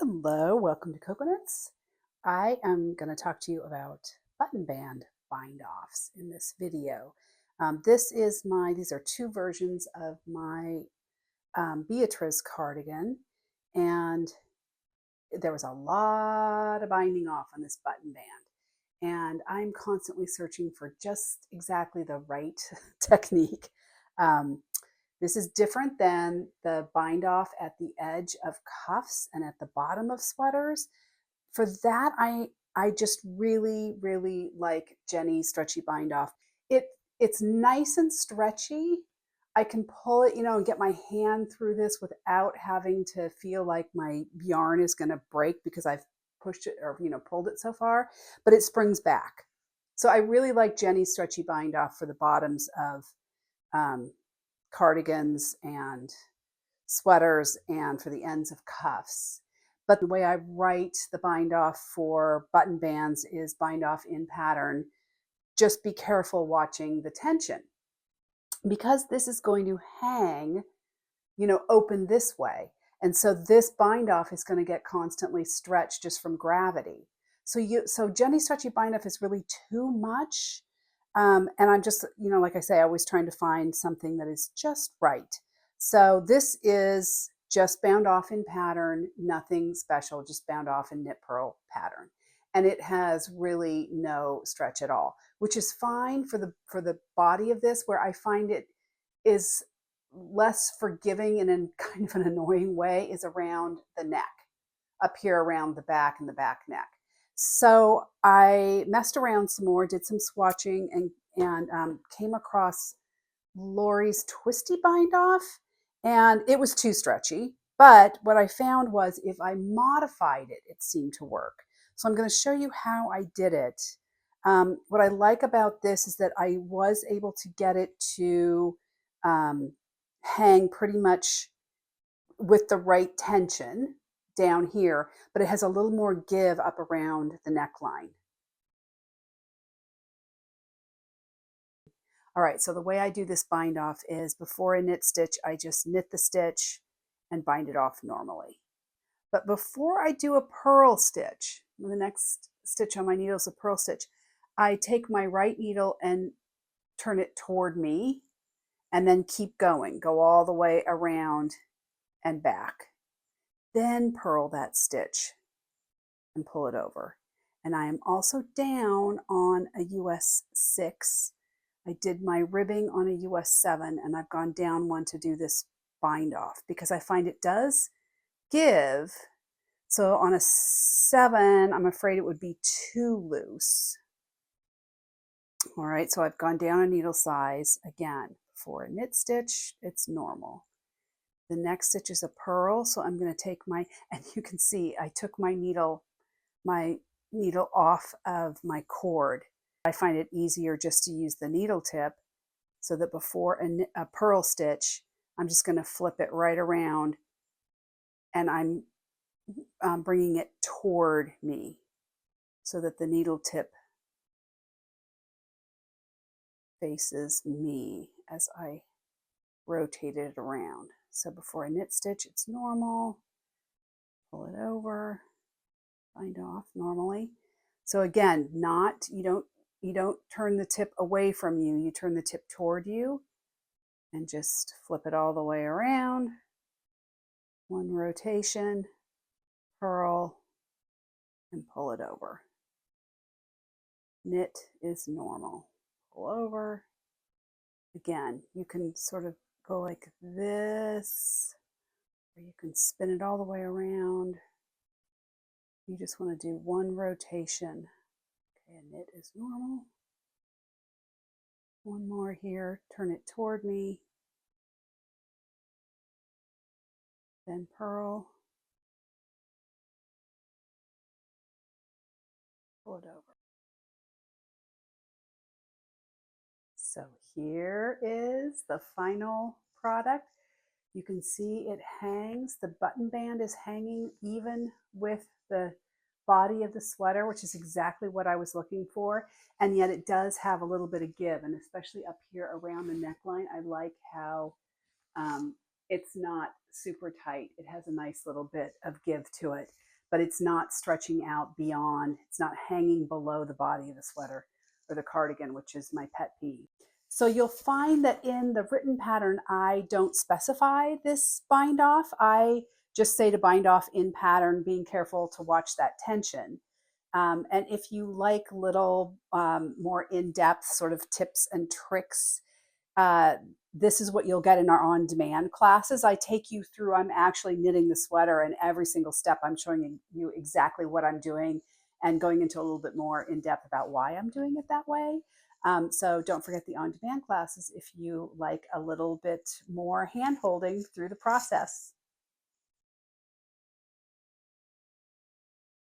Hello, welcome to Coconuts. I am going to talk to you about button band bind offs in this video. These are two versions of my Beatriz cardigan, and there was a lot of binding off on this button band. And I'm constantly searching for just exactly the right technique. Um, this is different than the bind off at the edge of cuffs and at the bottom of sweaters. For that, I just really like Jenny's stretchy bind off. It's nice and stretchy. I can pull it, and get my hand through this without having to feel like my yarn is going to break because I've pushed it or pulled it so far, but it springs back. So I really like Jenny's stretchy bind off for the bottoms of cardigans and sweaters and for the ends of cuffs. But the way I write the bind off for button bands is bind off in pattern. Just be careful watching the tension because this is going to hang, open this way. And so this bind off is going to get constantly stretched just from gravity. So Jenny's stretchy bind off is really too much. And I'm just, like I say, always trying to find something that is just right. So this is just bound off in pattern, nothing special, just bound off in knit purl pattern. And it has really no stretch at all, which is fine for the body of this, where I find it is less forgiving in a kind of an annoying way is around the neck, up here around the back and the back neck. So I messed around some more, did some swatching, and came across Lori's Twisty bind off, and it was too stretchy. But what I found was if I modified it, it seemed to work. So I'm going to show you how I did it. What I like about this is that I was able to get it to hang pretty much with the right tension down here, but it has a little more give up around the neckline. All right, so the way I do this bind off is before a knit stitch, I just knit the stitch and bind it off normally. But before I do a purl stitch, the next stitch on my needle is a purl stitch, I take my right needle and turn it toward me and then keep going, go all the way around and back. Then purl that stitch and pull it over. And I am also down on a US 6. I did my ribbing on a US 7, and I've gone down one to do this bind off because I find it does give. So on a 7, I'm afraid it would be too loose. All right, so I've gone down a needle size. Again, for a knit stitch, it's normal. The next stitch is a purl, so I'm going to take my, and you can see I took my needle off of my cord. I find it easier just to use the needle tip, so that before a purl stitch, I'm just going to flip it right around, and I'm bringing it toward me so that the needle tip faces me as I rotate it around. So before a knit stitch, it's normal. Pull it over, bind off normally. So again, you don't turn the tip away from you, you turn the tip toward you and just flip it all the way around. One rotation, purl, and pull it over. Knit is normal. Pull over. Again, you can sort of go like this, or you can spin it all the way around. You just want to do one rotation. Okay, a knit is normal. One more here, turn it toward me. Then purl. Pull it over. So here is the final product. You can see it hangs. The button band is hanging even with the body of the sweater, which is exactly what I was looking for. And yet it does have a little bit of give, and especially up here around the neckline, I like how it's not super tight. It has a nice little bit of give to it. but it's not stretching out beyond, it's not hanging below the body of the sweater or the cardigan, which is my pet peeve. So you'll find that in the written pattern, I don't specify this bind off. I just say to bind off in pattern, being careful to watch that tension. And if you like little more in-depth sort of tips and tricks, uh, this is what you'll get in our on-demand classes. I take you through, I'm actually knitting the sweater, and every single step I'm showing you exactly what I'm doing and going into a little bit more in depth about why I'm doing it that way. So don't forget the on-demand classes if you like a little bit more hand-holding through the process.